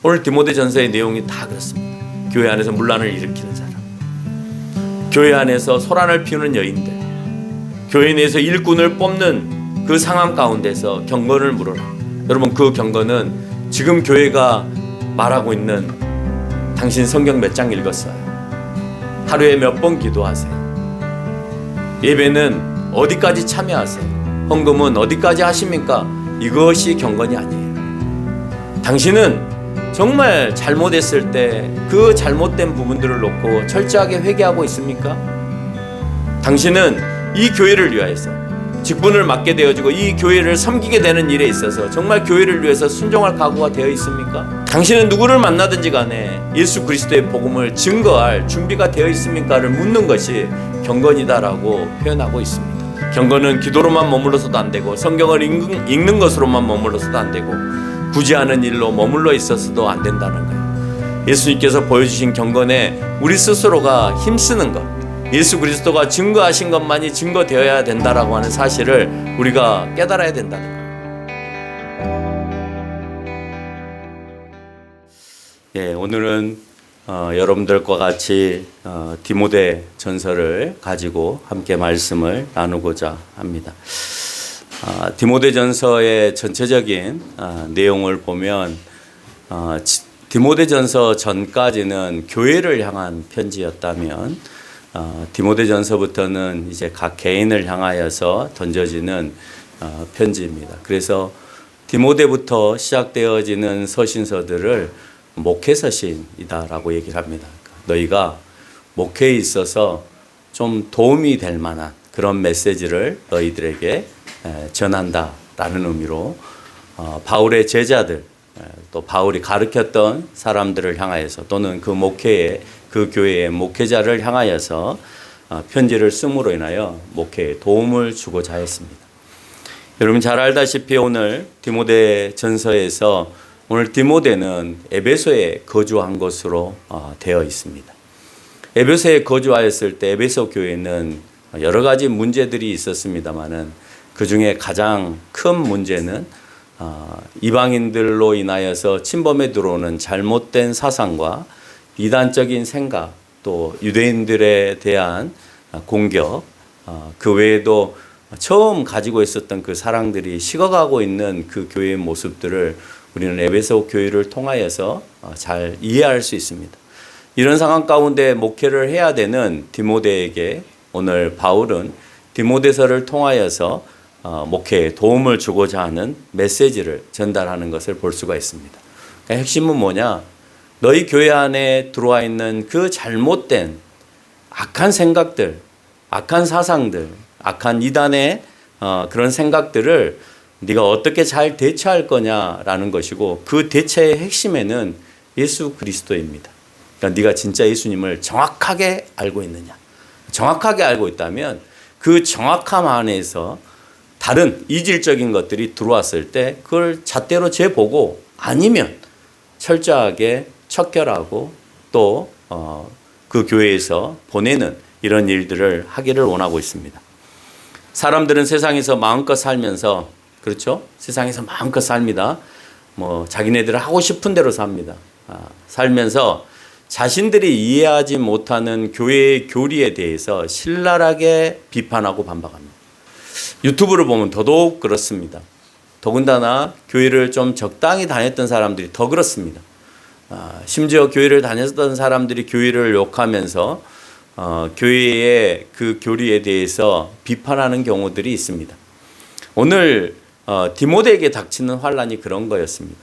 오늘 디모데전서의 내용이 다 그렇습니다. 교회 안에서 문란을 일으키는 사람, 교회 안에서 소란을 피우는 여인들, 교회 내에서 일꾼을 뽑는 그 상황 가운데서 경건을 물어라. 여러분, 그 경건은 지금 교회가 말하고 있는 당신 성경 몇 장 읽었어요? 하루에 몇 번 기도하세요? 예배는 어디까지 참여하세요? 헌금은 어디까지 하십니까? 이것이 경건이 아니에요. 당신은 정말 잘못했을 때 그 잘못된 부분들을 놓고 철저하게 회개하고 있습니까? 당신은 이 교회를 위하여서 직분을 맡게 되어지고 이 교회를 섬기게 되는 일에 있어서 정말 교회를 위해서 순종할 각오가 되어 있습니까? 당신은 누구를 만나든지 간에 예수 그리스도의 복음을 증거할 준비가 되어 있습니까를 묻는 것이 경건이다라고 표현하고 있습니다. 경건은 기도로만 머물러서도 안 되고 성경을 읽는 것으로만 머물러서도 안 되고 굳이 하는 일로 머물러 있어서도 안 된다는 거예요. 예수님께서 보여주신 경건에 우리 스스로가 힘쓰는 것, 예수 그리스도가 증거하신 것만이 증거되어야 된다라고 하는 사실을 우리가 깨달아야 된다는 거예요. 예, 오늘은 여러분들과 같이 디모데 전서를 가지고 함께 말씀을 나누고자 합니다. 디모데 전서의 전체적인 내용을 보면 디모데 전서 전까지는 교회를 향한 편지였다면 디모데 전서부터는 이제 각 개인을 향하여서 던져지는 편지입니다. 그래서 디모데부터 시작되어지는 서신서들을 목회서신이다라고 얘기를 합니다. 너희가 목회에 있어서 좀 도움이 될 만한 그런 메시지를 너희들에게 전한다라는 의미로 바울의 제자들, 또 바울이 가르쳤던 사람들을 향하여서 또는 그 목회의 그 교회의 목회자를 향하여서 편지를 씀으로 인하여 목회에 도움을 주고자 했습니다. 여러분 잘 알다시피 오늘 디모데 전서에서 오늘 디모데는 에베소에 거주한 것으로 되어 있습니다. 에베소에 거주하였을 때 에베소 교회는 여러 가지 문제들이 있었습니다만은 그 중에 가장 큰 문제는 이방인들로 인하여서 침범에 들어오는 잘못된 사상과 이단적인 생각, 또 유대인들에 대한 공격, 그 외에도 처음 가지고 있었던 그 사랑들이 식어가고 있는 그 교회의 모습들을 우리는 에베소 교회를 통하여서 잘 이해할 수 있습니다. 이런 상황 가운데 목회를 해야 되는 디모데에게 오늘 바울은 디모데서를 통하여서 목회에 도움을 주고자 하는 메시지를 전달하는 것을 볼 수가 있습니다. 그러니까 핵심은 뭐냐? 너희 교회 안에 들어와 있는 그 잘못된 악한 생각들, 악한 사상들, 악한 이단의 그런 생각들을 네가 어떻게 잘 대처할 거냐라는 것이고 그 대처의 핵심에는 예수 그리스도입니다. 그러니까 네가 진짜 예수님을 정확하게 알고 있느냐? 정확하게 알고 있다면 그 정확함 안에서 다른 이질적인 것들이 들어왔을 때 그걸 잣대로 재보고 아니면 철저하게 척결하고 또 그 교회에서 보내는 이런 일들을 하기를 원하고 있습니다. 사람들은 세상에서 마음껏 살면서 그렇죠? 세상에서 마음껏 삽니다. 자기네들 하고 싶은 대로 삽니다. 살면서 자신들이 이해하지 못하는 교회의 교리에 대해서 신랄하게 비판하고 반박합니다. 유튜브를 보면 더더욱 그렇습니다. 더군다나 교회를 좀 적당히 다녔던 사람들이 더 그렇습니다. 심지어 교회를 다녔던 사람들이 교회를 욕하면서 교회의 그 교리에 대해서 비판하는 경우들이 있습니다. 오늘 디모데에게 닥치는 환란이 그런 거였습니다.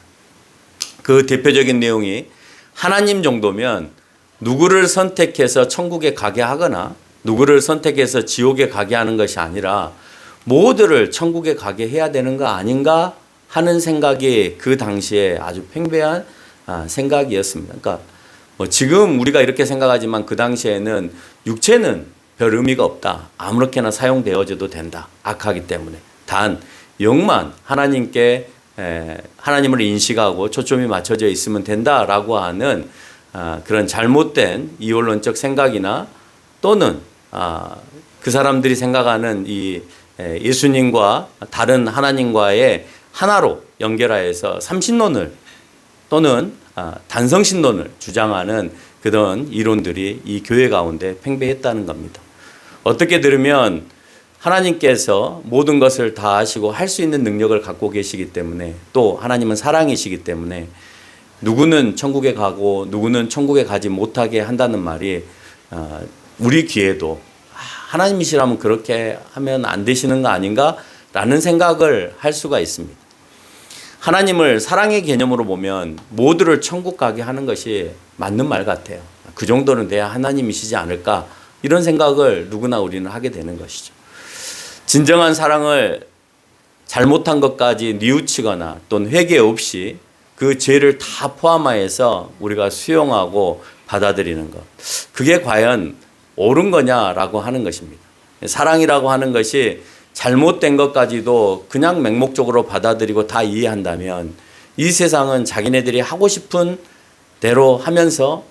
그 대표적인 내용이 하나님 정도면 누구를 선택해서 천국에 가게 하거나 누구를 선택해서 지옥에 가게 하는 것이 아니라 모두를 천국에 가게 해야 되는 거 아닌가 하는 생각이 그 당시에 아주 팽배한 생각이었습니다. 그러니까 지금 우리가 이렇게 생각하지만 그 당시에는 육체는 별 의미가 없다. 아무렇게나 사용되어져도 된다. 악하기 때문에. 단 영만 하나님께 하나님을 인식하고 초점이 맞춰져 있으면 된다라고 하는 그런 잘못된 이원론적 생각이나 또는 그 사람들이 생각하는 이 예수님과 다른 하나님과의 하나로 연결하여서 삼신론을 또는 단성신론을 주장하는 그런 이론들이 이 교회 가운데 팽배했다는 겁니다. 어떻게 들으면 하나님께서 모든 것을 다 아시고 할 수 있는 능력을 갖고 계시기 때문에, 또 하나님은 사랑이시기 때문에 누구는 천국에 가고 누구는 천국에 가지 못하게 한다는 말이 우리 귀에도 하나님이시라면 그렇게 하면 안 되시는 거 아닌가 라는 생각을 할 수가 있습니다. 하나님을 사랑의 개념으로 보면 모두를 천국 가게 하는 것이 맞는 말 같아요. 그 정도는 돼야 하나님이시지 않을까, 이런 생각을 누구나 우리는 하게 되는 것이죠. 진정한 사랑을 잘못한 것까지 뉘우치거나 또는 회개 없이 그 죄를 다 포함하여서 우리가 수용하고 받아들이는 것, 그게 과연 옳은 거냐라고 하는 것입니다. 사랑이라고 하는 것이 잘못된 것까지도 그냥 맹목적으로 받아들이고 다 이해한다면 이 세상은 자기네들이 하고 싶은 대로 하면서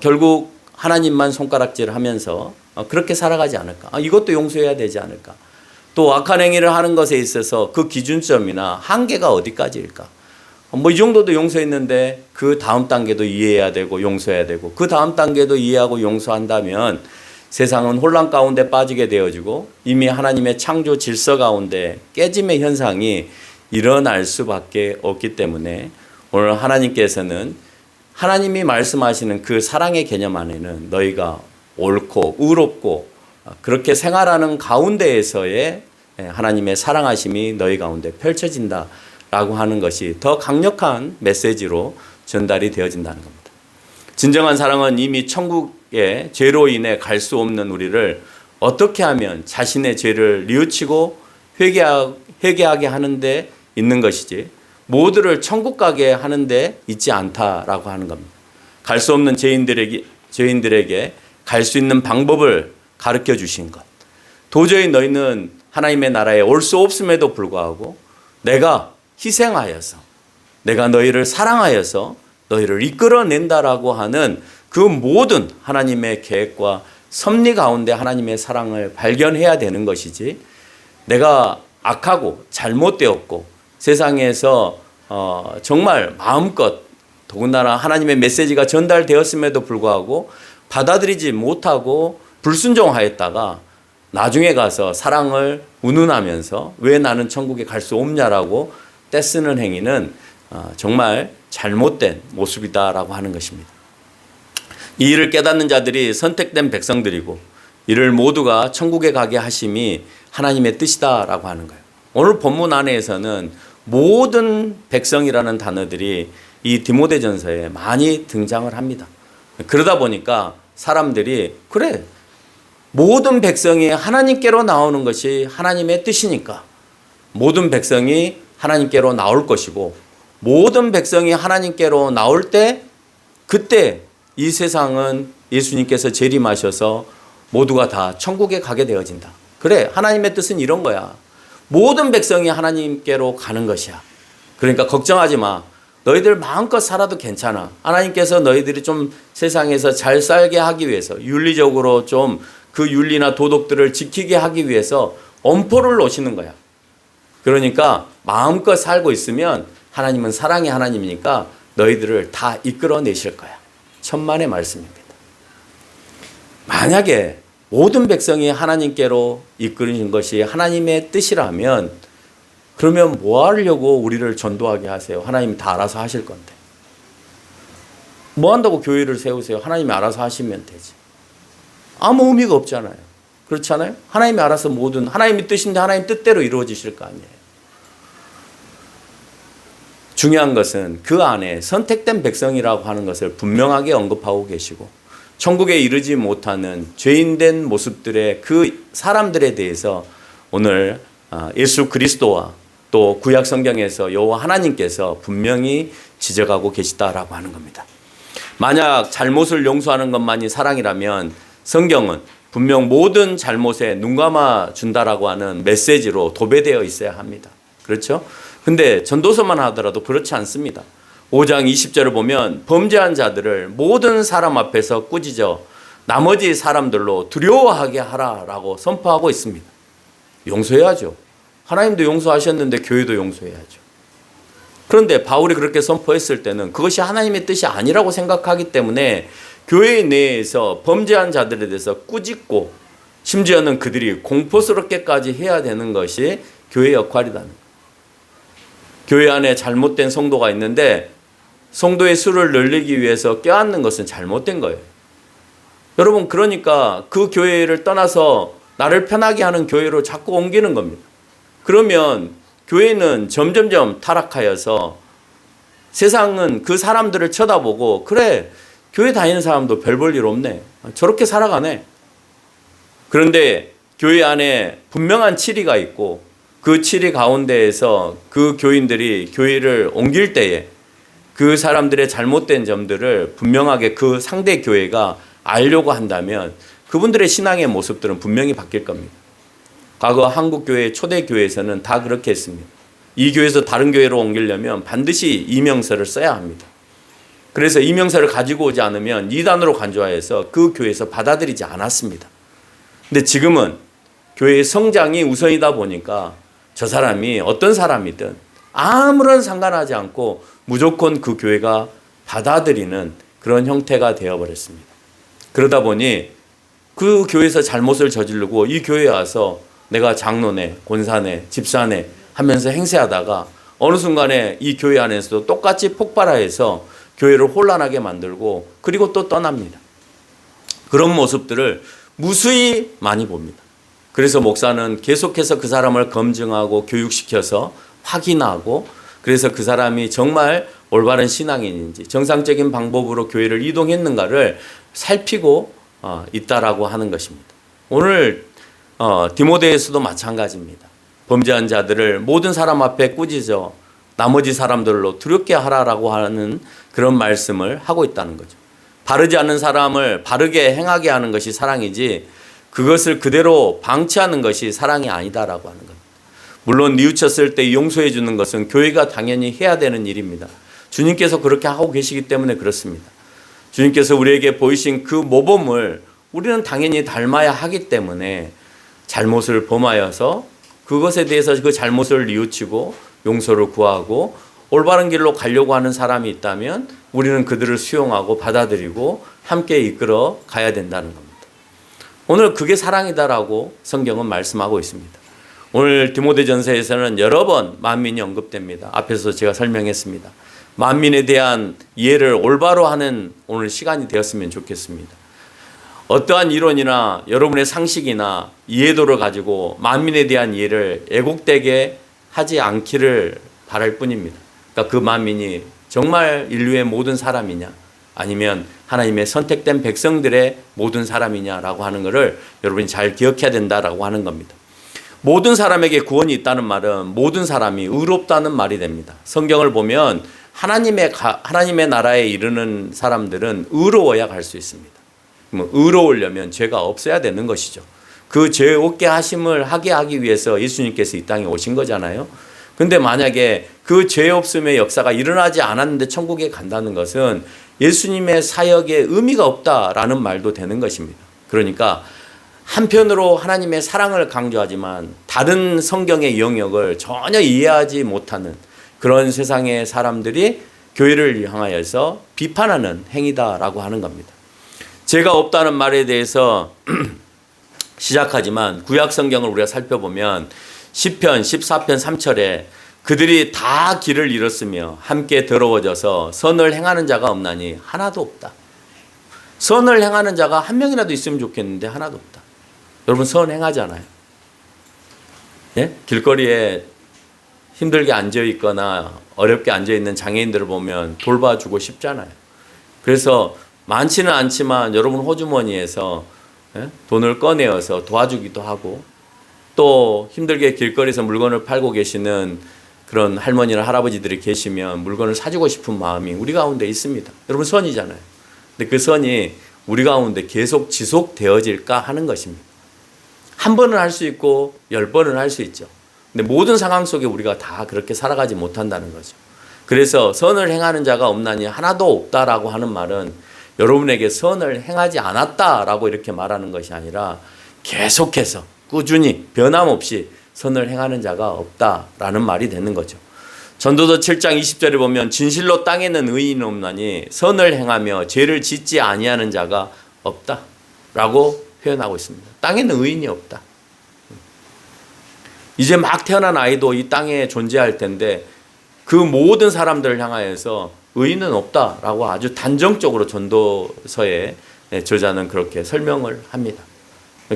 결국 하나님만 손가락질 하면서 그렇게 살아가지 않을까. 이것도 용서해야 되지 않을까. 또 악한 행위를 하는 것에 있어서 그 기준점이나 한계가 어디까지일까. 이 정도도 용서했는데 그 다음 단계도 이해해야 되고 용서해야 되고 그 다음 단계도 이해하고 용서한다면 세상은 혼란 가운데 빠지게 되어지고 이미 하나님의 창조 질서 가운데 깨짐의 현상이 일어날 수밖에 없기 때문에 오늘 하나님께서는 하나님이 말씀하시는 그 사랑의 개념 안에는 너희가 옳고 의롭고 그렇게 생활하는 가운데에서의 하나님의 사랑하심이 너희 가운데 펼쳐진다라고 하는 것이 더 강력한 메시지로 전달이 되어진다는 겁니다. 진정한 사랑은 이미 천국에 죄로 인해 갈 수 없는 우리를 어떻게 하면 자신의 죄를 뉘우치고 회개하게 하는 데 있는 것이지 모두를 천국 가게 하는 데 있지 않다라고 하는 겁니다. 갈 수 없는 죄인들에게 갈 수 있는 방법을 가르쳐 주신 것. 도저히 너희는 하나님의 나라에 올 수 없음에도 불구하고 내가 희생하여서 내가 너희를 사랑하여서 너희를 이끌어낸다라고 하는 그 모든 하나님의 계획과 섭리 가운데 하나님의 사랑을 발견해야 되는 것이지 내가 악하고 잘못되었고 세상에서 정말 마음껏 더군다나 하나님의 메시지가 전달되었음에도 불구하고 받아들이지 못하고 불순종하였다가 나중에 가서 사랑을 운운하면서 왜 나는 천국에 갈 수 없냐라고 떼쓰는 행위는 정말 잘못된 모습이다라고 하는 것입니다. 이 일을 깨닫는 자들이 선택된 백성들이고 이를 모두가 천국에 가게 하심이 하나님의 뜻이다라고 하는 거예요. 오늘 본문 안에서는 모든 백성이라는 단어들이 이 디모데전서에 많이 등장을 합니다. 그러다 보니까 사람들이 그래 모든 백성이 하나님께로 나오는 것이 하나님의 뜻이니까 모든 백성이 하나님께로 나올 것이고 모든 백성이 하나님께로 나올 때 그때 이 세상은 예수님께서 재림하셔서 모두가 다 천국에 가게 되어진다. 그래 하나님의 뜻은 이런 거야. 모든 백성이 하나님께로 가는 것이야. 그러니까 걱정하지 마. 너희들 마음껏 살아도 괜찮아. 하나님께서 너희들이 좀 세상에서 잘 살게 하기 위해서 윤리적으로 좀 그 윤리나 도덕들을 지키게 하기 위해서 엄포를 놓으시는 거야. 그러니까 마음껏 살고 있으면 하나님은 사랑의 하나님이니까 너희들을 다 이끌어내실 거야. 천만의 말씀입니다. 만약에 모든 백성이 하나님께로 이끌어진 것이 하나님의 뜻이라면 그러면 뭐 하려고 우리를 전도하게 하세요? 하나님이 다 알아서 하실 건데. 뭐 한다고 교회를 세우세요? 하나님이 알아서 하시면 되지. 아무 의미가 없잖아요. 그렇잖아요? 하나님이 알아서 모든 하나님의 뜻인데 하나님 뜻대로 이루어지실 거 아니에요. 중요한 것은 그 안에 선택된 백성이라고 하는 것을 분명하게 언급하고 계시고 천국에 이르지 못하는 죄인된 모습들의 그 사람들에 대해서 오늘 예수 그리스도와 또 구약 성경에서 여호와 하나님께서 분명히 지적하고 계시다라고 하는 겁니다. 만약 잘못을 용서하는 것만이 사랑이라면 성경은 분명 모든 잘못에 눈 감아 준다라고 하는 메시지로 도배되어 있어야 합니다. 그렇죠? 근데 전도서만 하더라도 그렇지 않습니다. 5장 20절을 보면 범죄한 자들을 모든 사람 앞에서 꾸짖어 나머지 사람들로 두려워하게 하라라고 선포하고 있습니다. 용서해야죠. 하나님도 용서하셨는데 교회도 용서해야죠. 그런데 바울이 그렇게 선포했을 때는 그것이 하나님의 뜻이 아니라고 생각하기 때문에 교회 내에서 범죄한 자들에 대해서 꾸짖고 심지어는 그들이 공포스럽게까지 해야 되는 것이 교회 역할이라는 거예요. 교회 안에 잘못된 성도가 있는데 성도의 수를 늘리기 위해서 껴안는 것은 잘못된 거예요. 여러분, 그러니까 그 교회를 떠나서 나를 편하게 하는 교회로 자꾸 옮기는 겁니다. 그러면 교회는 점점점 타락하여서 세상은 그 사람들을 쳐다보고, 그래, 교회 다니는 사람도 별 볼 일 없네, 저렇게 살아가네. 그런데 교회 안에 분명한 치리가 있고 그 치리 가운데에서 그 교인들이 교회를 옮길 때에 그 사람들의 잘못된 점들을 분명하게 그 상대 교회가 알려고 한다면 그분들의 신앙의 모습들은 분명히 바뀔 겁니다. 과거 한국교회 초대교회에서는 다 그렇게 했습니다. 이 교회에서 다른 교회로 옮기려면 반드시 이명서를 써야 합니다. 그래서 이명서를 가지고 오지 않으면 이단으로 간주하여서 그 교회에서 받아들이지 않았습니다. 근데 지금은 교회의 성장이 우선이다 보니까 저 사람이 어떤 사람이든 아무런 상관하지 않고 무조건 그 교회가 받아들이는 그런 형태가 되어버렸습니다. 그러다 보니 그 교회에서 잘못을 저지르고 이 교회에 와서 내가 장로네, 권사네, 집사네 하면서 행세하다가 어느 순간에 이 교회 안에서도 똑같이 폭발하여서 교회를 혼란하게 만들고 그리고 또 떠납니다. 그런 모습들을 무수히 많이 봅니다. 그래서 목사는 계속해서 그 사람을 검증하고 교육시켜서 확인하고, 그래서 그 사람이 정말 올바른 신앙인인지 정상적인 방법으로 교회를 이동했는가를 살피고 있다라고 하는 것입니다. 오늘 디모데에서도 마찬가지입니다. 범죄한 자들을 모든 사람 앞에 꾸짖어 나머지 사람들로 두렵게 하라라고 하는 그런 말씀을 하고 있다는 거죠. 바르지 않는 사람을 바르게 행하게 하는 것이 사랑이지 그것을 그대로 방치하는 것이 사랑이 아니다라고 하는 겁니다. 물론 뉘우쳤을 때 용서해 주는 것은 교회가 당연히 해야 되는 일입니다. 주님께서 그렇게 하고 계시기 때문에 그렇습니다. 주님께서 우리에게 보이신 그 모범을 우리는 당연히 닮아야 하기 때문에 잘못을 범하여서 그것에 대해서 그 잘못을 뉘우치고 용서를 구하고 올바른 길로 가려고 하는 사람이 있다면 우리는 그들을 수용하고 받아들이고 함께 이끌어 가야 된다는 겁니다. 오늘 그게 사랑이다라고 성경은 말씀하고 있습니다. 오늘 디모데전서에서는 여러 번 만민이 언급됩니다. 앞에서 제가 설명했습니다. 만민에 대한 이해를 올바로 하는 오늘 시간이 되었으면 좋겠습니다. 어떠한 이론이나 여러분의 상식이나 이해도를 가지고 만민에 대한 이해를 애곡되게 하지 않기를 바랄 뿐입니다. 그러니까 그 만민이 정말 인류의 모든 사람이냐 아니면 하나님의 선택된 백성들의 모든 사람이냐라고 하는 것을 여러분이 잘 기억해야 된다라고 하는 겁니다. 모든 사람에게 구원이 있다는 말은 모든 사람이 의롭다는 말이 됩니다. 성경을 보면 하나님의 나라에 이르는 사람들은 의로워야 갈 수 있습니다. 의로우려면 죄가 없어야 되는 것이죠. 그 죄 없게 하심을 하게 하기 위해서 예수님께서 이 땅에 오신 거잖아요. 근데 만약에 그 죄 없음의 역사가 일어나지 않았는데 천국에 간다는 것은 예수님의 사역에 의미가 없다라는 말도 되는 것입니다. 그러니까 한편으로 하나님의 사랑을 강조하지만 다른 성경의 영역을 전혀 이해하지 못하는 그런 세상의 사람들이 교회를 향하여서 비판하는 행위다라고 하는 겁니다. 죄가 없다는 말에 대해서 시작하지만 구약 성경을 우리가 살펴보면 시편 14편 3절에 그들이 다 길을 잃었으며 함께 더러워져서 선을 행하는 자가 없나니 하나도 없다. 선을 행하는 자가 한 명이라도 있으면 좋겠는데 하나도 없다. 여러분 선 행하잖아요. 예? 길거리에 힘들게 앉아있거나 어렵게 앉아있는 장애인들을 보면 돌봐주고 싶잖아요. 그래서 많지는 않지만 여러분 호주머니에서 돈을 꺼내어서 도와주기도 하고 또 힘들게 길거리에서 물건을 팔고 계시는 그런 할머니나 할아버지들이 계시면 물건을 사주고 싶은 마음이 우리 가운데 있습니다. 여러분 선이잖아요. 근데 그 선이 우리 가운데 계속 지속되어질까 하는 것입니다. 한 번은 할 수 있고 10번은 할 수 있죠. 근데 모든 상황 속에 우리가 다 그렇게 살아가지 못한다는 거죠. 그래서 선을 행하는 자가 없나니 하나도 없다라고 하는 말은 여러분에게 선을 행하지 않았다라고 이렇게 말하는 것이 아니라 계속해서 꾸준히 변함없이 선을 행하는 자가 없다라는 말이 되는 거죠. 전도서 7장 20절에 보면 진실로 땅에는 의인이 없나니 선을 행하며 죄를 짓지 아니하는 자가 없다라고 표현하고 있습니다. 땅에는 의인이 없다. 이제 막 태어난 아이도 이 땅에 존재할 텐데 그 모든 사람들을 향하여서 의인은 없다라고 아주 단정적으로 전도서의 저자는 그렇게 설명을 합니다.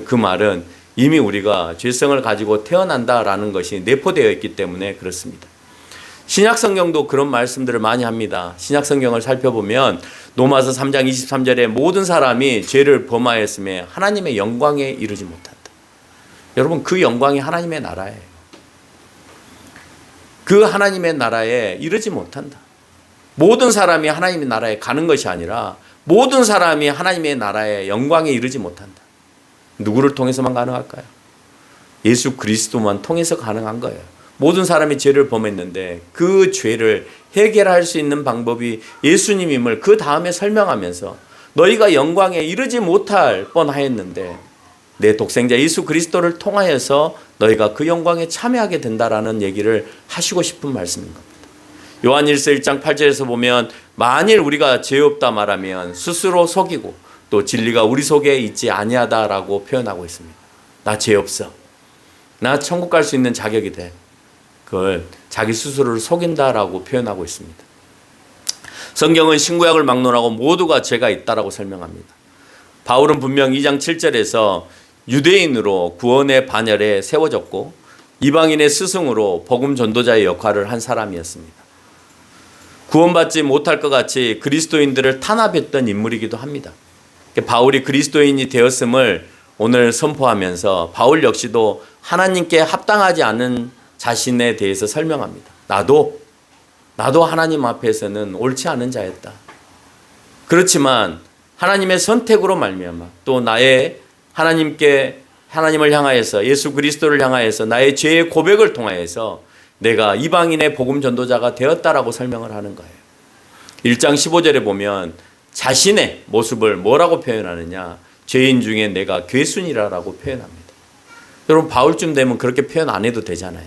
그 말은 이미 우리가 죄성을 가지고 태어난다라는 것이 내포되어 있기 때문에 그렇습니다. 신약성경도 그런 말씀들을 많이 합니다. 신약성경을 살펴보면 로마서 3장 23절에 모든 사람이 죄를 범하였음에 하나님의 영광에 이르지 못한다. 여러분, 그 영광이 하나님의 나라예요. 그 하나님의 나라에 이르지 못한다. 모든 사람이 하나님의 나라에 가는 것이 아니라 모든 사람이 하나님의 나라의 영광에 이르지 못한다. 누구를 통해서만 가능할까요? 예수 그리스도만 통해서 가능한 거예요. 모든 사람이 죄를 범했는데 그 죄를 해결할 수 있는 방법이 예수님임을 그 다음에 설명하면서 너희가 영광에 이르지 못할 뻔하였는데 내 독생자 예수 그리스도를 통하여서 너희가 그 영광에 참여하게 된다라는 얘기를 하시고 싶은 말씀인 겁니다. 요한일서 1장 8절에서 보면 만일 우리가 죄 없다 말하면 스스로 속이고 또 진리가 우리 속에 있지 아니하다라고 표현하고 있습니다. 나 죄 없어. 나 천국 갈 수 있는 자격이 돼. 그걸 자기 스스로를 속인다라고 표현하고 있습니다. 성경은 신구약을 막론하고 모두가 죄가 있다라고 설명합니다. 바울은 분명 2장 7절에서 유대인으로 구원의 반열에 세워졌고 이방인의 스승으로 복음 전도자의 역할을 한 사람이었습니다. 구원받지 못할 것 같이 그리스도인들을 탄압했던 인물이기도 합니다. 바울이 그리스도인이 되었음을 오늘 선포하면서 바울 역시도 하나님께 합당하지 않은 자신에 대해서 설명합니다. 나도 하나님 앞에서는 옳지 않은 자였다. 그렇지만 하나님의 선택으로 말미암아 또 나의 하나님을 향하여서 예수 그리스도를 향하여서 나의 죄의 고백을 통하여서 내가 이방인의 복음 전도자가 되었다라고 설명을 하는 거예요. 1장 15절에 보면 자신의 모습을 뭐라고 표현하느냐? 죄인 중에 내가 괴순이라고 표현합니다. 여러분, 바울쯤 되면 그렇게 표현 안 해도 되잖아요.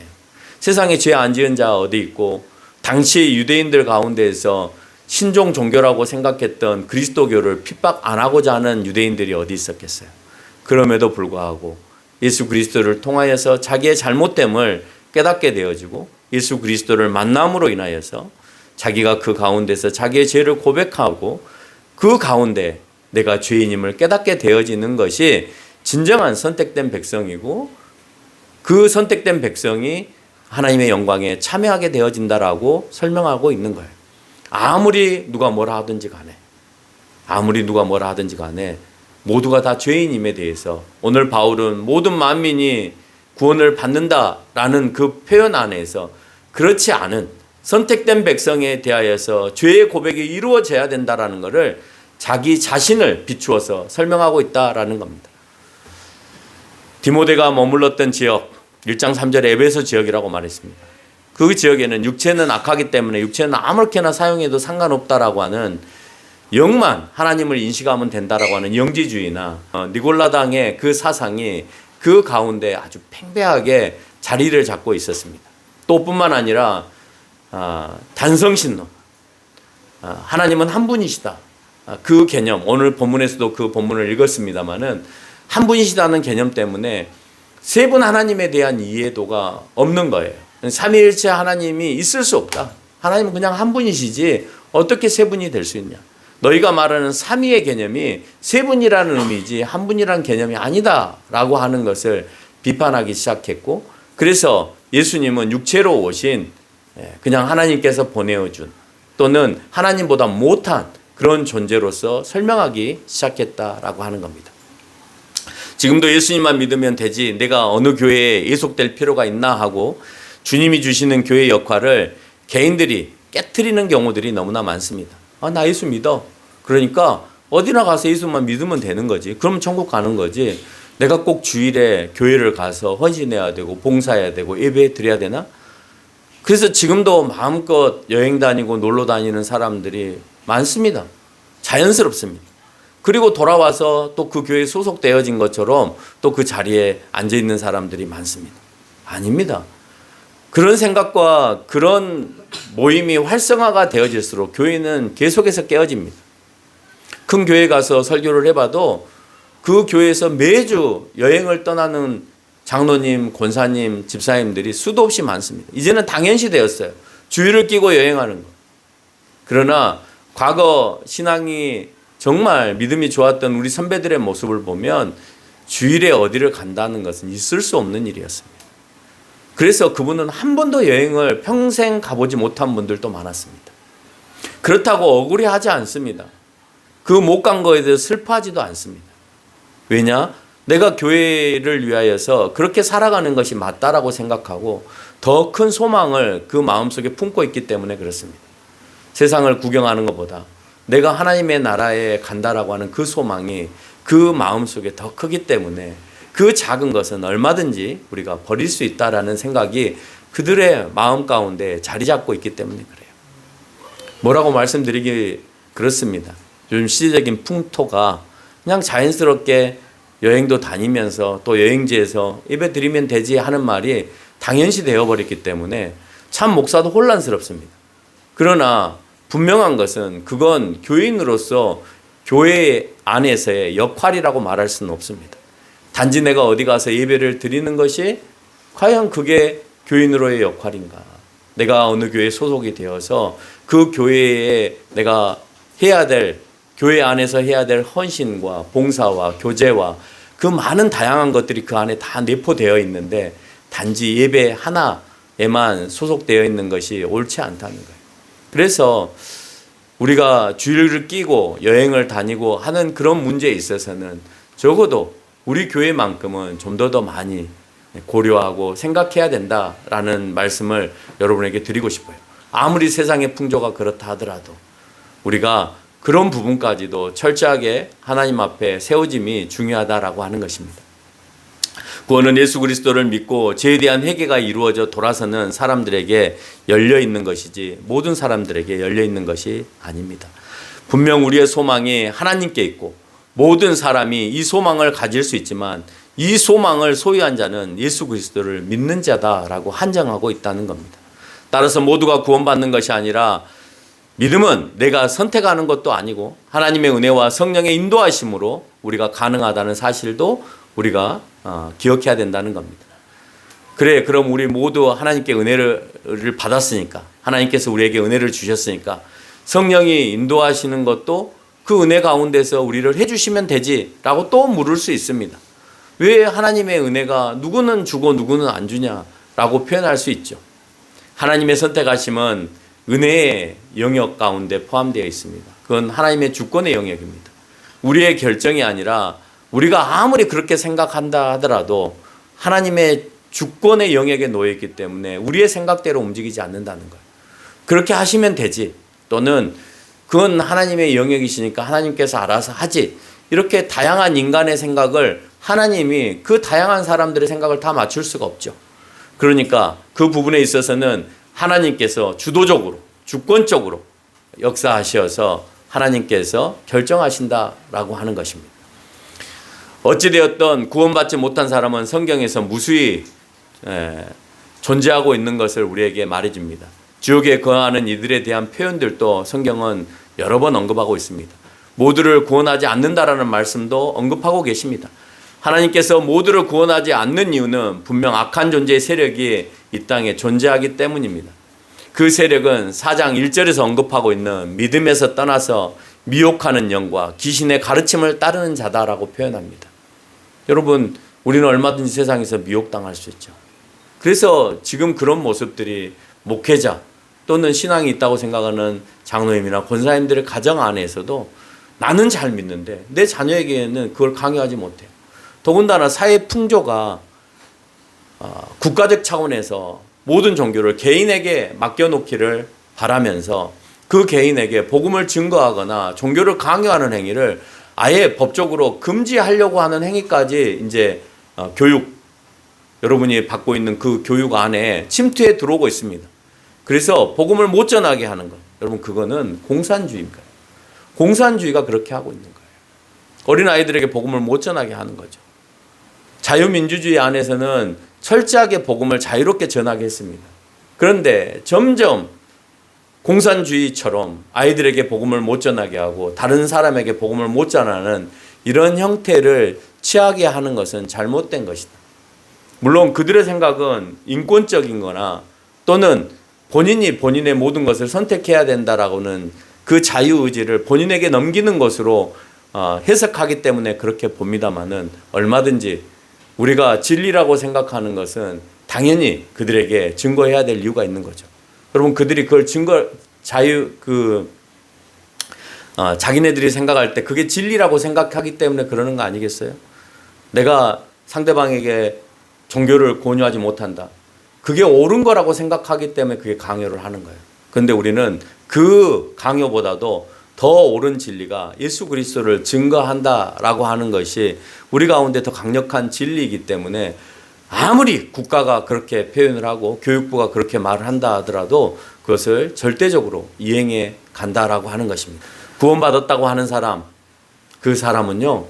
세상에 죄 안 지은 자 어디 있고 당시 유대인들 가운데에서 신종 종교라고 생각했던 그리스도교를 핍박 안 하고자 하는 유대인들이 어디 있었겠어요. 그럼에도 불구하고 예수 그리스도를 통하여서 자기의 잘못됨을 깨닫게 되어지고 예수 그리스도를 만남으로 인하여서 자기가 그 가운데서 자기의 죄를 고백하고 그 가운데 내가 죄인임을 깨닫게 되어지는 것이 진정한 선택된 백성이고 그 선택된 백성이 하나님의 영광에 참여하게 되어진다라고 설명하고 있는 거예요. 아무리 누가 뭐라 하든지 간에 모두가 다 죄인임에 대해서 오늘 바울은 모든 만민이 구원을 받는다라는 그 표현 안에서 그렇지 않은 선택된 백성에 대하여서 죄의 고백이 이루어져야 된다라는 것을 자기 자신을 비추어서 설명하고 있다라는 겁니다. 디모데가 머물렀던 지역 1장 3절에 에베소 지역이라고 말했습니다. 그 지역에는 육체는 악하기 때문에 육체는 아무렇게나 사용해도 상관없다라고 하는 영만 하나님을 인식하면 된다라고 하는 영지주의나 니골라당의 그 사상이 그 가운데 아주 팽배하게 자리를 잡고 있었습니다. 또 뿐만 아니라 단성신론, 하나님은 한 분이시다. 그 개념, 오늘 본문에서도 그 본문을 읽었습니다마는 한 분이시다는 개념 때문에 세 분 하나님에 대한 이해도가 없는 거예요. 삼위일체 하나님이 있을 수 없다. 하나님은 그냥 한 분이시지 어떻게 세 분이 될 수 있냐. 너희가 말하는 삼위의 개념이 세 분이라는 의미지 한 분이라는 개념이 아니다라고 하는 것을 비판하기 시작했고, 그래서 예수님은 육체로 오신 그냥 하나님께서 보내어준 또는 하나님보다 못한 그런 존재로서 설명하기 시작했다라고 하는 겁니다. 지금도 예수님만 믿으면 되지 내가 어느 교회에 예속될 필요가 있나 하고 주님이 주시는 교회 역할을 개인들이 깨트리는 경우들이 너무나 많습니다. 나 예수 믿어. 그러니까 어디나 가서 예수만 믿으면 되는 거지. 그럼 천국 가는 거지. 내가 꼭 주일에 교회를 가서 헌신해야 되고 봉사해야 되고 예배 드려야 되나? 그래서 지금도 마음껏 여행 다니고 놀러 다니는 사람들이 많습니다. 자연스럽습니다. 그리고 돌아와서 또 그 교회에 소속되어진 것처럼 또 그 자리에 앉아있는 사람들이 많습니다. 아닙니다. 그런 생각과 그런 모임이 활성화가 되어질수록 교회는 계속해서 깨어집니다. 큰 교회 가서 설교를 해봐도 그 교회에서 매주 여행을 떠나는 장로님, 권사님, 집사님들이 수도 없이 많습니다. 이제는 당연시 되었어요. 주일을 끼고 여행하는 거. 그러나 과거 신앙이 정말 믿음이 좋았던 우리 선배들의 모습을 보면 주일에 어디를 간다는 것은 있을 수 없는 일이었습니다. 그래서 그분은 한 번도 여행을 평생 가보지 못한 분들도 많았습니다. 그렇다고 억울해하지 않습니다. 그 못 간 거에 대해서 슬퍼하지도 않습니다. 왜냐? 내가 교회를 위하여서 그렇게 살아가는 것이 맞다라고 생각하고 더 큰 소망을 그 마음속에 품고 있기 때문에 그렇습니다. 세상을 구경하는 것보다 내가 하나님의 나라에 간다라고 하는 그 소망이 그 마음속에 더 크기 때문에 그 작은 것은 얼마든지 우리가 버릴 수 있다라는 생각이 그들의 마음 가운데 자리 잡고 있기 때문에 그래요. 뭐라고 말씀드리기 그렇습니다. 요즘 시대적인 풍토가 그냥 자연스럽게 여행도 다니면서 또 여행지에서 예배 드리면 되지 하는 말이 당연시 되어버렸기 때문에 참 목사도 혼란스럽습니다. 그러나 분명한 것은 그건 교인으로서 교회 안에서의 역할이라고 말할 수는 없습니다. 단지 내가 어디 가서 예배를 드리는 것이 과연 그게 교인으로의 역할인가? 내가 어느 교회에 소속이 되어서 그 교회에 내가 해야 될, 교회 안에서 해야 될 헌신과 봉사와 교제와 그 많은 다양한 것들이 그 안에 다 내포되어 있는데 단지 예배 하나에만 소속되어 있는 것이 옳지 않다는 거예요. 그래서 우리가 주일을 끼고 여행을 다니고 하는 그런 문제에 있어서는 적어도 우리 교회만큼은 좀 더 많이 고려하고 생각해야 된다라는 말씀을 여러분에게 드리고 싶어요. 아무리 세상의 풍조가 그렇다 하더라도 우리가 그런 부분까지도 철저하게 하나님 앞에 세워짐이 중요하다라고 하는 것입니다. 구원은 예수 그리스도를 믿고 죄에 대한 회개가 이루어져 돌아서는 사람들에게 열려 있는 것이지 모든 사람들에게 열려 있는 것이 아닙니다. 분명 우리의 소망이 하나님께 있고 모든 사람이 이 소망을 가질 수 있지만 이 소망을 소유한 자는 예수 그리스도를 믿는 자다라고 한정하고 있다는 겁니다. 따라서 모두가 구원받는 것이 아니라 믿음은 내가 선택하는 것도 아니고 하나님의 은혜와 성령의 인도하심으로 우리가 가능하다는 사실도 우리가 기억해야 된다는 겁니다. 그래, 그럼 우리 모두 하나님께 은혜를 받았으니까, 하나님께서 우리에게 은혜를 주셨으니까 성령이 인도하시는 것도 그 은혜 가운데서 우리를 해주시면 되지라고 또 물을 수 있습니다. 왜 하나님의 은혜가 누구는 주고 누구는 안 주냐라고 표현할 수 있죠. 하나님의 선택하심은 은혜의 영역 가운데 포함되어 있습니다. 그건 하나님의 주권의 영역입니다. 우리의 결정이 아니라 우리가 아무리 그렇게 생각한다 하더라도 하나님의 주권의 영역에 놓여있기 때문에 우리의 생각대로 움직이지 않는다는 거예요. 그렇게 하시면 되지, 또는 그건 하나님의 영역이시니까 하나님께서 알아서 하지, 이렇게 다양한 인간의 생각을 하나님이 그 다양한 사람들의 생각을 다 맞출 수가 없죠. 그러니까 그 부분에 있어서는 하나님께서 주도적으로 주권적으로 역사하셔서 하나님께서 결정하신다라고 하는 것입니다. 어찌되었던 구원받지 못한 사람은 성경에서 무수히 존재하고 있는 것을 우리에게 말해줍니다. 지옥에 거하는 이들에 대한 표현들도 성경은 여러 번 언급하고 있습니다. 모두를 구원하지 않는다라는 말씀도 언급하고 계십니다. 하나님께서 모두를 구원하지 않는 이유는 분명 악한 존재의 세력이 이 땅에 존재하기 때문입니다. 그 세력은 4장 1절에서 언급하고 있는 믿음에서 떠나서 미혹하는 영과 귀신의 가르침을 따르는 자다라고 표현합니다. 여러분, 우리는 얼마든지 세상에서 미혹당할 수 있죠. 그래서 지금 그런 모습들이 목회자 또는 신앙이 있다고 생각하는 장로님이나 권사님들의 가정 안에서도 나는 잘 믿는데 내 자녀에게는 그걸 강요하지 못해요. 더군다나 사회 풍조가 국가적 차원에서 모든 종교를 개인에게 맡겨놓기를 바라면서 그 개인에게 복음을 증거하거나 종교를 강요하는 행위를 아예 법적으로 금지하려고 하는 행위까지 이제 교육, 여러분이 받고 있는 그 교육 안에 침투해 들어오고 있습니다. 그래서 복음을 못 전하게 하는 것, 여러분 그거는 공산주의입니다. 공산주의가 그렇게 하고 있는 거예요. 어린아이들에게 복음을 못 전하게 하는 거죠. 자유민주주의 안에서는 철저하게 복음을 자유롭게 전하게 했습니다. 그런데 점점 공산주의처럼 아이들에게 복음을 못 전하게 하고 다른 사람에게 복음을 못 전하는 이런 형태를 취하게 하는 것은 잘못된 것이다. 물론 그들의 생각은 인권적인 거나 또는 본인이 본인의 모든 것을 선택해야 된다라고는 그 자유의지를 본인에게 넘기는 것으로 해석하기 때문에 그렇게 봅니다마는 얼마든지 우리가 진리라고 생각하는 것은 당연히 그들에게 증거해야 될 이유가 있는 거죠. 여러분 그들이 그걸 자기네들이 생각할 때 그게 진리라고 생각하기 때문에 그러는 거 아니겠어요? 내가 상대방에게 종교를 권유하지 못한다. 그게 옳은 거라고 생각하기 때문에 그게 강요를 하는 거예요. 그런데 우리는 그 강요보다도 더 옳은 진리가 예수 그리스도를 증거한다라고 하는 것이 우리 가운데 더 강력한 진리이기 때문에 아무리 국가가 그렇게 표현을 하고 교육부가 그렇게 말을 한다 하더라도 그것을 절대적으로 이행해 간다라고 하는 것입니다. 구원받았다고 하는 사람, 그 사람은요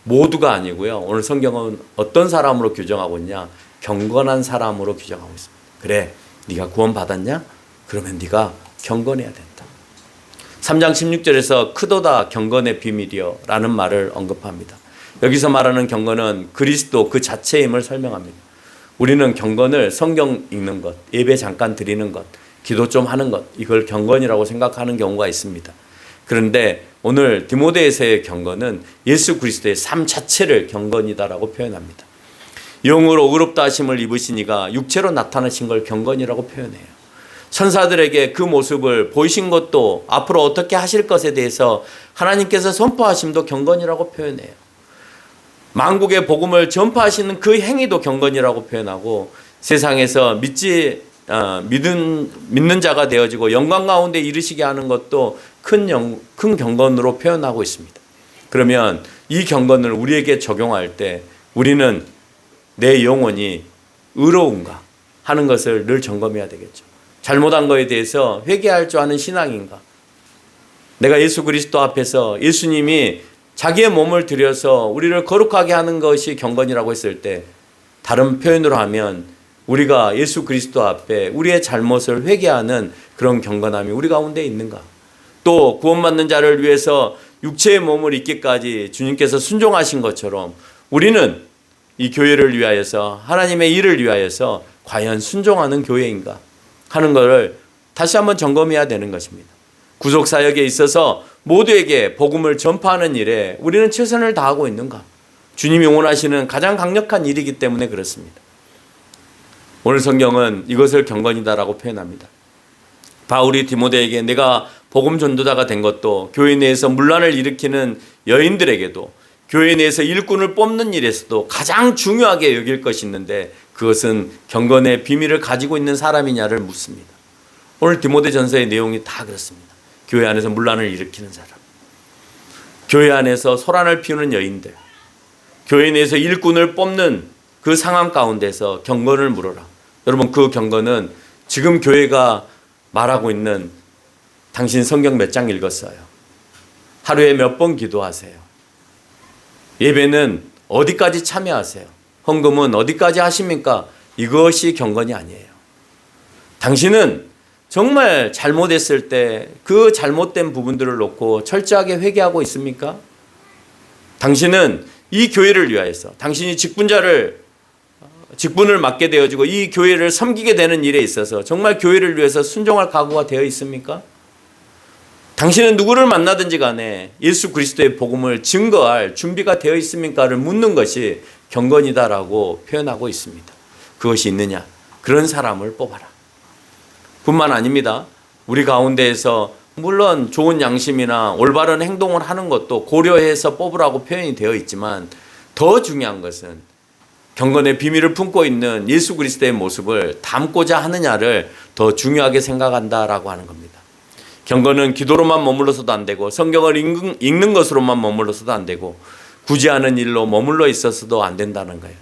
모두가 아니고요. 오늘 성경은 어떤 사람으로 규정하고 있냐? 경건한 사람으로 규정하고 있습니다. 그래, 네가 구원받았냐? 그러면 네가 경건해야 된다. 3장 16절에서 크도다 경건의 비밀이여 라는 말을 언급합니다. 여기서 말하는 경건은 그리스도 그 자체임을 설명합니다. 우리는 경건을 성경 읽는 것, 예배 잠깐 드리는 것, 기도 좀 하는 것, 이걸 경건이라고 생각하는 경우가 있습니다. 그런데 오늘 디모데에서의 경건은 예수 그리스도의 삶 자체를 경건이다라고 표현합니다. 영으로 의롭다 하심을 입으신 이가 육체로 나타나신 걸 경건이라고 표현해요. 천사들에게 그 모습을 보이신 것도 앞으로 어떻게 하실 것에 대해서 하나님께서 선포하심도 경건이라고 표현해요. 만국의 복음을 전파하시는 그 행위도 경건이라고 표현하고 세상에서 믿는 자가 되어지고 영광 가운데 이르시게 하는 것도 큰 경건으로 표현하고 있습니다. 그러면 이 경건을 우리에게 적용할 때 우리는 내 영혼이 의로운가 하는 것을 늘 점검해야 되겠죠. 잘못한 것에 대해서 회개할 줄 아는 신앙인가? 내가 예수 그리스도 앞에서 예수님이 자기의 몸을 들여서 우리를 거룩하게 하는 것이 경건이라고 했을 때 다른 표현으로 하면 우리가 예수 그리스도 앞에 우리의 잘못을 회개하는 그런 경건함이 우리 가운데 있는가? 또 구원받는 자를 위해서 육체의 몸을 입기까지 주님께서 순종하신 것처럼 우리는 이 교회를 위하여서 하나님의 일을 위하여서 과연 순종하는 교회인가 하는 것을 다시 한번 점검해야 되는 것입니다. 구속사역에 있어서 모두에게 복음을 전파하는 일에 우리는 최선을 다하고 있는가? 주님이 원하시는 가장 강력한 일이기 때문에 그렇습니다. 오늘 성경은 이것을 경건이다라고 표현합니다. 바울이 디모데에게 내가 복음 전도자가 된 것도 교회 내에서 문란을 일으키는 여인들에게도 교회 내에서 일꾼을 뽑는 일에서도 가장 중요하게 여길 것이 있는데 그것은 경건의 비밀을 가지고 있는 사람이냐를 묻습니다. 오늘 디모데전서의 내용이 다 그렇습니다. 교회 안에서 문란을 일으키는 사람, 교회 안에서 소란을 피우는 여인들, 교회 내에서 일꾼을 뽑는 그 상황 가운데서 경건을 물어라. 여러분 그 경건은 지금 교회가 말하고 있는 당신 성경 몇 장 읽었어요? 하루에 몇 번 기도하세요? 예배는 어디까지 참여하세요? 헌금은 어디까지 하십니까? 이것이 경건이 아니에요. 당신은 정말 잘못했을 때 그 잘못된 부분들을 놓고 철저하게 회개하고 있습니까? 당신은 이 교회를 위하여서 당신이 직분을 맡게 되어지고 이 교회를 섬기게 되는 일에 있어서 정말 교회를 위해서 순종할 각오가 되어 있습니까? 당신은 누구를 만나든지 간에 예수 그리스도의 복음을 증거할 준비가 되어 있습니까를 묻는 것이 경건이다라고 표현하고 있습니다. 그것이 있느냐? 그런 사람을 뽑아라. 뿐만 아닙니다. 우리 가운데에서 물론 좋은 양심이나 올바른 행동을 하는 것도 고려해서 뽑으라고 표현이 되어 있지만 더 중요한 것은 경건의 비밀을 품고 있는 예수 그리스도의 모습을 담고자 하느냐를 더 중요하게 생각한다라고 하는 겁니다. 경건은 기도로만 머물러서도 안 되고 성경을 읽는 것으로만 머물러서도 안 되고 구제하는 일로 머물러 있어서도 안 된다는 거예요.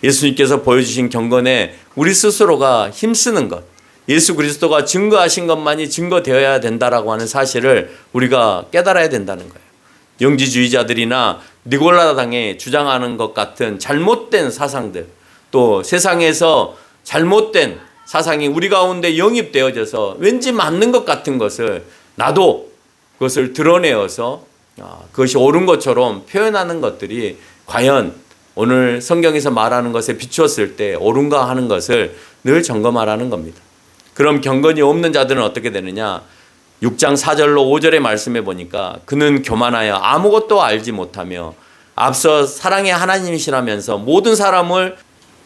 예수님께서 보여주신 경건에 우리 스스로가 힘쓰는 것, 예수 그리스도가 증거하신 것만이 증거되어야 된다라고 하는 사실을 우리가 깨달아야 된다는 거예요. 영지주의자들이나 니골라당에 주장하는 것 같은 잘못된 사상들, 또 세상에서 잘못된 사상이 우리 가운데 영입되어져서 왠지 맞는 것 같은 것을 나도 그것을 드러내어서 그것이 옳은 것처럼 표현하는 것들이 과연 오늘 성경에서 말하는 것에 비추었을 때 옳은가 하는 것을 늘 점검하라는 겁니다. 그럼 경건이 없는 자들은 어떻게 되느냐? 6장 4절로 5절의 말씀해 보니까 그는 교만하여 아무것도 알지 못하며 앞서 사랑의 하나님이시라면서 모든 사람을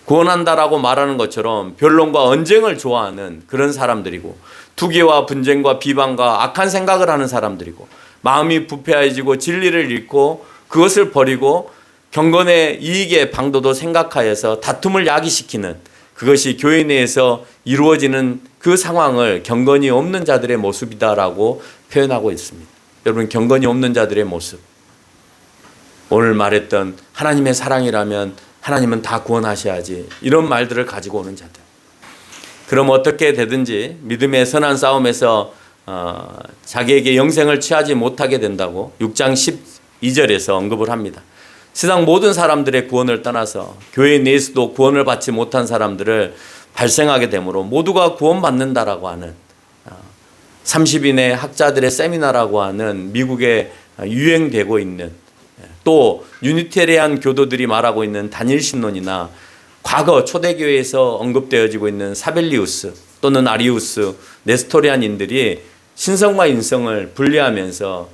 구원한다라고 말하는 것처럼 변론과 언쟁을 좋아하는 그런 사람들이고 투기와 분쟁과 비방과 악한 생각을 하는 사람들이고 마음이 부패해지고 진리를 잃고 그것을 버리고 경건의 이익의 방도도 생각하여서 다툼을 야기시키는 그것이 교회 내에서 이루어지는 그 상황을 경건이 없는 자들의 모습이다라고 표현하고 있습니다. 여러분, 경건이 없는 자들의 모습, 오늘 말했던 하나님의 사랑이라면 하나님은 다 구원하셔야지, 이런 말들을 가지고 오는 자들. 그럼 어떻게 되든지 믿음의 선한 싸움에서 자기에게 영생을 취하지 못하게 된다고 6장 12절에서 언급을 합니다. 세상 모든 사람들의 구원을 떠나서 교회 내에서도 구원을 받지 못한 사람들을 발생하게 되므로 모두가 구원받는다라고 하는 30인의 학자들의 세미나라고 하는 미국에 유행되고 있는, 또 유니테리안 교도들이 말하고 있는 단일 신론이나 과거 초대교회에서 언급되어지고 있는 사벨리우스 또는 아리우스, 네스토리안인들이 신성과 인성을 분리하면서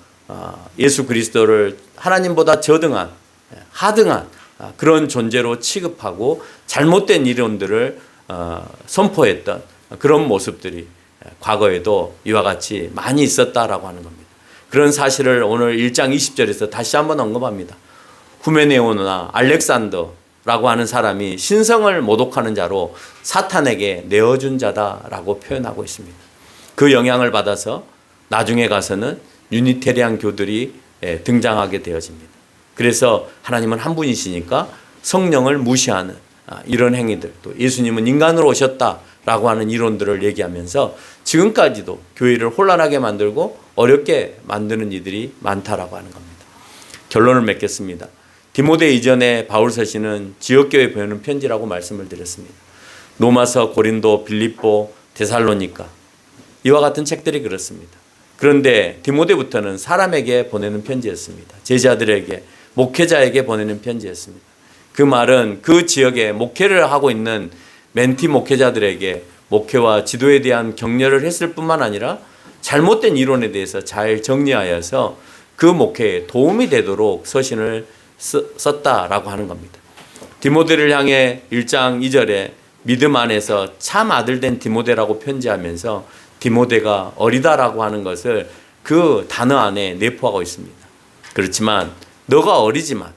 예수 그리스도를 하나님보다 저등한, 하등한 그런 존재로 취급하고 잘못된 이론들을 선포했던 그런 모습들이 과거에도 이와 같이 많이 있었다라고 하는 겁니다. 그런 사실을 오늘 1장 20절에서 다시 한번 언급합니다. 후메네오나 알렉산더라고 하는 사람이 신성을 모독하는 자로 사탄에게 내어준 자다라고 표현하고 있습니다. 그 영향을 받아서 나중에 가서는 유니테리안 교들이 등장하게 되어집니다. 그래서 하나님은 한 분이시니까 성령을 무시하는 이런 행위들, 또 예수님은 인간으로 오셨다라고 하는 이론들을 얘기하면서 지금까지도 교회를 혼란하게 만들고 어렵게 만드는 이들이 많다라고 하는 겁니다. 결론을 맺겠습니다. 디모데 이전에 바울서신은 지역교회 보내는 편지라고 말씀을 드렸습니다. 로마서, 고린도, 빌립보, 데살로니가 이와 같은 책들이 그렇습니다. 그런데 디모데부터는 사람에게 보내는 편지였습니다. 제자들에게, 목회자에게 보내는 편지였습니다. 그 말은 그 지역에 목회를 하고 있는 멘티 목회자들에게 목회와 지도에 대한 격려를 했을 뿐만 아니라 잘못된 이론에 대해서 잘 정리하여서 그 목회에 도움이 되도록 서신을 썼다라고 하는 겁니다. 디모데를 향해 1장 2절에 믿음 안에서 참 아들 된 디모데라고 편지하면서 디모데가 어리다라고 하는 것을 그 단어 안에 내포하고 있습니다. 그렇지만 너가 어리지만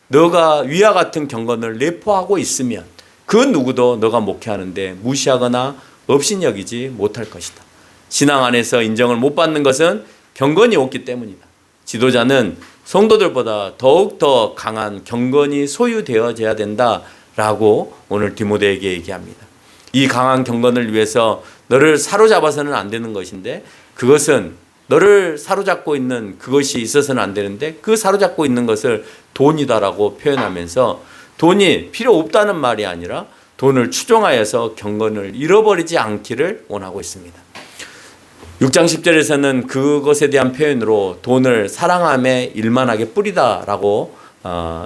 너가 위와 같은 경건을 내포하고 있으면 그 누구도 너가 목회하는데 무시하거나 업신여기지 못할 것이다. 신앙 안에서 인정을 못 받는 것은 경건이 없기 때문이다. 지도자는 성도들보다 더욱더 강한 경건이 소유되어져야 된다라고 오늘 디모데에게 얘기합니다. 이 강한 경건을 위해서 너를 사로잡아서는 안 되는 것인데, 그것은 너를 사로잡고 있는 그것이 있어서는 안 되는데 그 사로잡고 있는 것을 돈이다라고 표현하면서 돈이 필요 없다는 말이 아니라 돈을 추종하여서 경건을 잃어버리지 않기를 원하고 있습니다. 6장 10절에서는 그것에 대한 표현으로 돈을 사랑함에 일만하게 뿌리다라고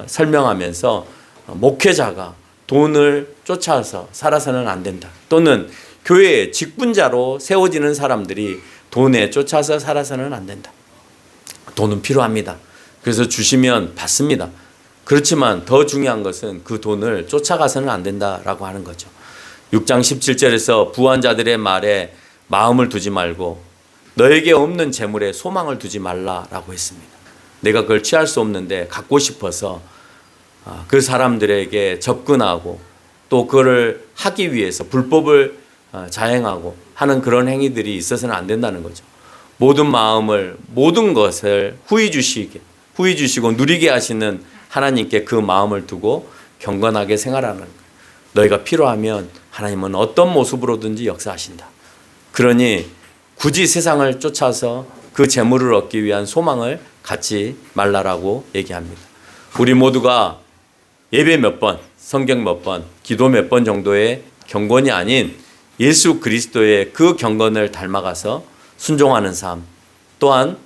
설명하면서 목회자가 돈을 쫓아서 살아서는 안 된다. 또는 교회의 직분자로 세워지는 사람들이 돈에 쫓아서 살아서는 안 된다. 돈은 필요합니다. 그래서 주시면 받습니다. 그렇지만 더 중요한 것은 그 돈을 쫓아가서는 안 된다라고 하는 거죠. 6장 17절에서 부한 자들의 말에 마음을 두지 말고 너에게 없는 재물에 소망을 두지 말라라고 했습니다. 내가 그걸 취할 수 없는데 갖고 싶어서 그 사람들에게 접근하고 또 그거를 하기 위해서 불법을 자행하고 하는 그런 행위들이 있어서는 안 된다는 거죠. 모든 마음을, 모든 것을 후히 주시고 누리게 하시는 하나님께 그 마음을 두고 경건하게 생활하는 거예요. 너희가 필요하면 하나님은 어떤 모습으로든지 역사하신다. 그러니 굳이 세상을 쫓아서 그 재물을 얻기 위한 소망을 갖지 말라라고 얘기합니다. 우리 모두가 예배 몇 번, 성경 몇 번, 기도 몇 번 정도의 경건이 아닌 예수 그리스도의 그 경건을 닮아가서 순종하는 삶, 또한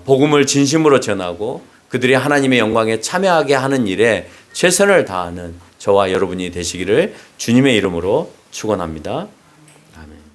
복음을 진심으로 전하고 그들이 하나님의 영광에 참여하게 하는 일에 최선을 다하는 저와 여러분이 되시기를 주님의 이름으로 축원합니다. 아멘.